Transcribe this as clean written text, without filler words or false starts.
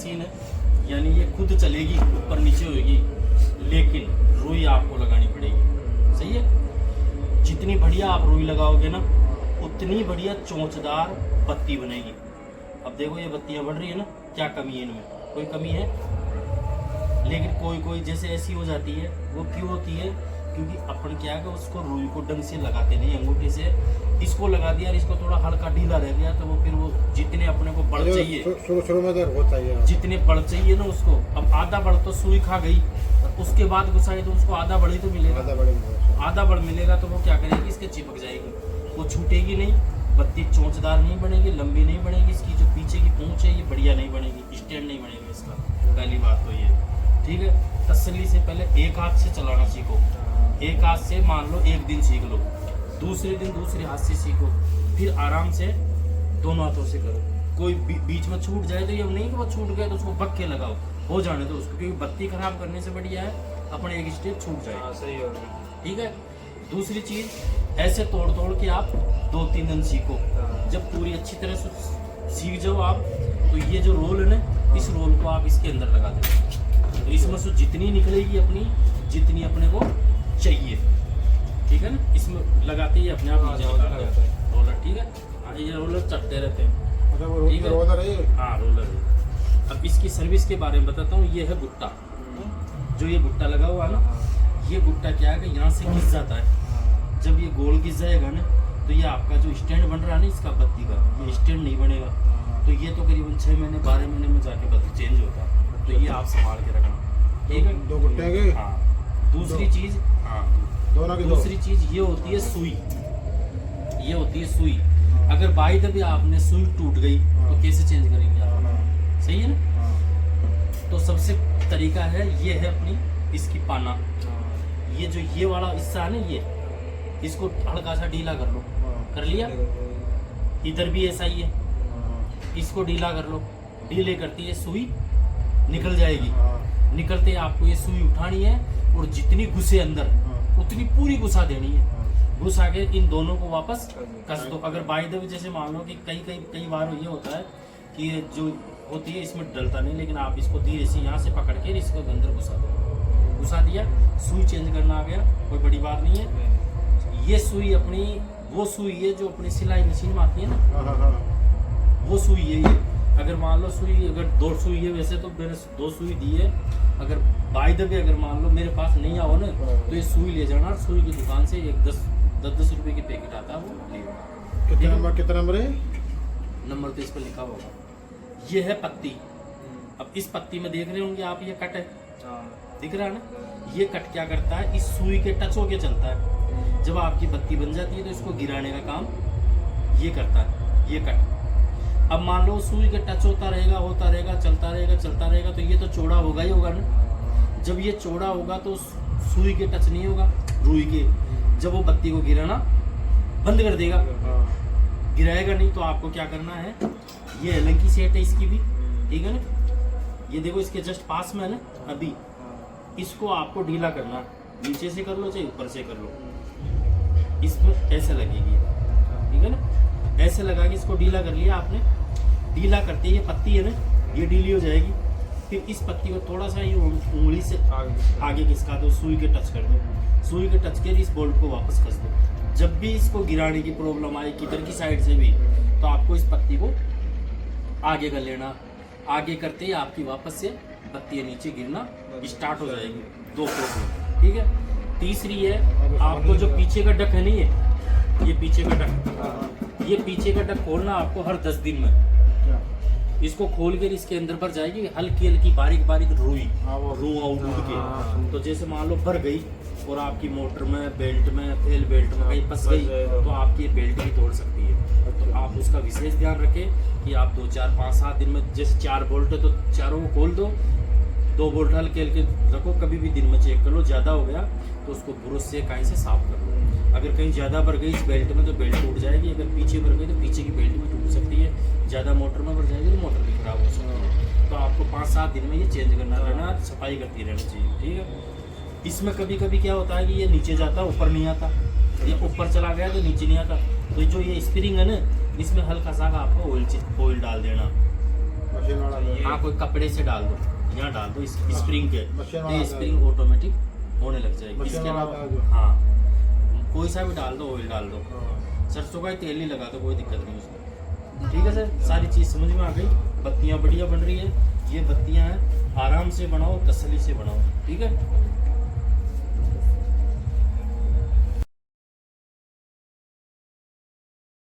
Machine है, यानी ये खुद चलेगी, ऊपर नीचे होगी, लेकिन रुई आपको लगानी पड़ेगी। सही है। जितनी बढ़िया आप रुई लगाओगे ना, उतनी बढ़िया चोंचदार बत्ती बनेगी। अब देखो ये बत्तियां बढ़ रही है ना, क्या कमी है इनमें? कोई कमी है? लेकिन कोई कोई जैसे ऐसी हो जाती है, वो क्यों होती है? क्योंकि अपन क्या है कि उसको रुई को ढंग से लगाते नहीं, अंगूठे से इसको लगा दिया और इसको थोड़ा हल्का ढीला रह गया, तो वो फिर वो जितने अपने को बड़ चाहिए, शुरू में होता है, जितने बड़ चाहिए ना उसको, अब आधा बड़ तो सुई खा गई, और उसके बाद घुसाई तो उसको आधा बड़ ही तो मिलेगा। आधा बड़ मिलेगा तो वो क्या करेगी, इसके चिपक जाएगी, वो छूटेगी नहीं, बत्ती चोंचदार नहीं बनेगी, लंबी नहीं बनेगी, इसकी जो पीछे की पूंछ है ये बढ़िया नहीं बनेगी, स्टैंड नहीं बनेगी इसका। पहली बात तो ये, ठीक है। तसल्ली से पहले एक हाथ से चलाना सीखो, एक हाथ से मान लो एक दिन सीख लो, दूसरे दिन दूसरे हाथ से सीखो, फिर आराम से दोनों हाथों से करो। कोई बीच में छूट जाए तो ये नहीं कि वो छूट गए तो उसको बक के लगाओ, हो जाने दो उसको, क्योंकि बत्ती खराब करने से बढ़िया है अपने एक स्टेप छूट जाए। सही होगा, ठीक है। दूसरी चीज, ऐसे तोड़ तोड़ के आप 2-3 दिन सीखो। जब पूरी अच्छी तरह से सीख जाओ आप, तो ये जो रोल है ना, इस रोल को आप इसके अंदर लगा दो, तो इसमें से जितनी निकलेगी अपनी, जितनी अपने को चाहिए, ठीक है ना, इसमें लगाते ही अपने आप नीचे निकल जाता है रोलर। ठीक है। हाँ, ये रोलर चढ़ते रहते हैं, ठीक है। हाँ, रोलर है। अब इसकी सर्विस के बारे में बताता हूँ। ये है भुट्टा, जो ये भुट्टा लगा हुआ है ना, ये भुट्टा क्या है कि यहाँ से घिस जाता है। जब ये गोल घिस जाएगा ना, तो ये आपका जो स्टैंड बन रहा है ना इसका बत्ती का, ये स्टैंड नहीं बनेगा, तो ये तो करीबन 6 महीने 12 महीने में जाके बत्ती चेंज होता है, तो ये आप संभाल के रखना, ठीक है। 2 भुट्टे के। हाँ। दूसरी चीज, हाँ, दूसरी चीज ये होती है सुई, ये होती है सुई। अगर बाई दबे आपने सुई टूट गई तो कैसे चेंज करेंगे आप? सही है ना। तो सबसे तरीका है, ये है अपनी इसकी पाना, ये जो ये वाला हिस्सा है ना, ये इसको हल्का सा ढीला कर लो, कर लिया। इधर भी ऐसा ही है, इसको ढीला कर लो, ढीले करती है सुई निकल जाएगी। निकलते आपको ये सुई उठानी है और जितनी घुसे अंदर उतनी पूरी घुसा देनी है। घुसा के इन दोनों को वापस कस दो। अगर बाई द वे जैसे मान लो कि कई बार ये होता है कि ये जो होती है इसमें डलता नहीं, लेकिन आप इसको धीरे से यहाँ से पकड़ के इसको अंदर घुसा दो, घुसा दिया, सुई चेंज करना आ गया, कोई बड़ी बात नहीं है। ये सुई अपनी वो सुई है जो अपनी सिलाई मशीन में आती है ना, वो सुई है ये। अगर मान लो सुई अगर 2 सुई है, वैसे तो मैंने 2 सुई दी है, अगर बाई द वे अगर मान लो मेरे पास नहीं आओ ना, तो ये सुई ले जाना, सुई की दुकान से एक 10 रुपए की पैकेट आता है, वो ले जाना। कितना नंबर है? नंबर तो इस पर लिखा होगा। ये है पत्ती। अब इस पत्ती में देख रहे होंगे आप, ये कट है, दिख रहा है ना। ये कट क्या करता है, इस सुई के टच होके चलता है। जब आपकी बत्ती बन जाती है तो इसको गिराने का काम ये करता है, ये कट। अब मान लो सुई के टच होता रहेगा, चलता रहेगा, तो ये तो चौड़ा होगा ही होगा ना। जब ये चौड़ा होगा तो सुई के टच नहीं होगा रुई के, जब वो बत्ती को गिराना बंद कर देगा, गिराएगा नहीं। तो आपको क्या करना है, ये अलग की सेट है इसकी भी, ठीक है ना। ये देखो इसके जस्ट पास में है ना, अभी इसको आपको ढीला करना, नीचे से कर लो चाहे ऊपर से कर लो, इसमें ऐसे लगेगी, ठीक है ना। ऐसे लगा के इसको ढीला कर लिया आपने, ढीला करते ये पत्ती है ना, ये ढीली हो जाएगी। फिर इस पत्ती को थोड़ा सा ये उंगली से आगे खिसका दो, सुई के टच कर दो, सुई के टच के इस बोल्ट को वापस कस दो। जब भी इसको गिराने की प्रॉब्लम आए किधर की साइड से भी, तो आपको इस पत्ती को आगे कर लेना। आगे करते ही आपकी वापस से बत्ती नीचे गिरना स्टार्ट हो जाएगी। 2 प्रॉब्लम, ठीक है। तीसरी है, आपको जो पीछे का डक है नहीं है, ये पीछे का डक, ये पीछे का डक खोलना आपको हर 10 दिन में। इसको खोल के इसके अंदर भर जाएगी हल्की हल्की बारीक बारीक रुई, रुआ उड़ के। तो जैसे मान लो भर गई और आपकी मोटर में, बेल्ट में, तेल बेल्ट में कहीं फंस गई, तो आपकी बेल्ट भी तोड़ सकती है। तो आप उसका विशेष ध्यान रखें कि आप 2, 4, 5, 7 दिन में, जैसे 4 बोल्ट है तो चारों को खोल दो, 2 बोल्ट हल्के हल्के रखो। कभी भी दिन में चेक कर लो, ज़्यादा हो गया तो उसको ब्रश से कहीं से साफ कर लो। अगर कहीं ज़्यादा भर गई इस बेल्ट में तो बेल्ट टूट जाएगी, अगर पीछे भर गई तो पीछे की बेल्ट भी टूट सकती है, ज़्यादा मोटर में भर जाएगी तो मोटर भी खराब हो सकती है। तो आपको 5-7 दिन में ये चेंज करना रहना, सफाई करती रहनी चाहिए, ठीक है। इसमें कभी कभी क्या होता है कि ये नीचे जाता, ऊपर नहीं आता, ये ऊपर चला गया तो नीचे नहीं आता। तो जो ये स्प्रिंग है ना, इसमें हल्का सा आपको ऑयल डाल देना, मशीन वाला हाँ कोई कपड़े से डाल दो, यहाँ डाल दो स्प्रिंग के, मशीन तो वाला ये स्प्रिंग ऑटोमेटिक होने लग जाएगी। मशीन इसके वाला अलावा जो- हाँ कोई सा भी डाल दो, ऑयल डाल दो, सरसों का ही तेल ही लगा दो, कोई दिक्कत नहीं उसमें। ठीक है सर, सारी चीज़ समझ में आ गई। बत्तियाँ बढ़िया बन रही है, ये बत्तियाँ हैं, आराम से बनाओ, तसल्ली से बनाओ। ठीक है।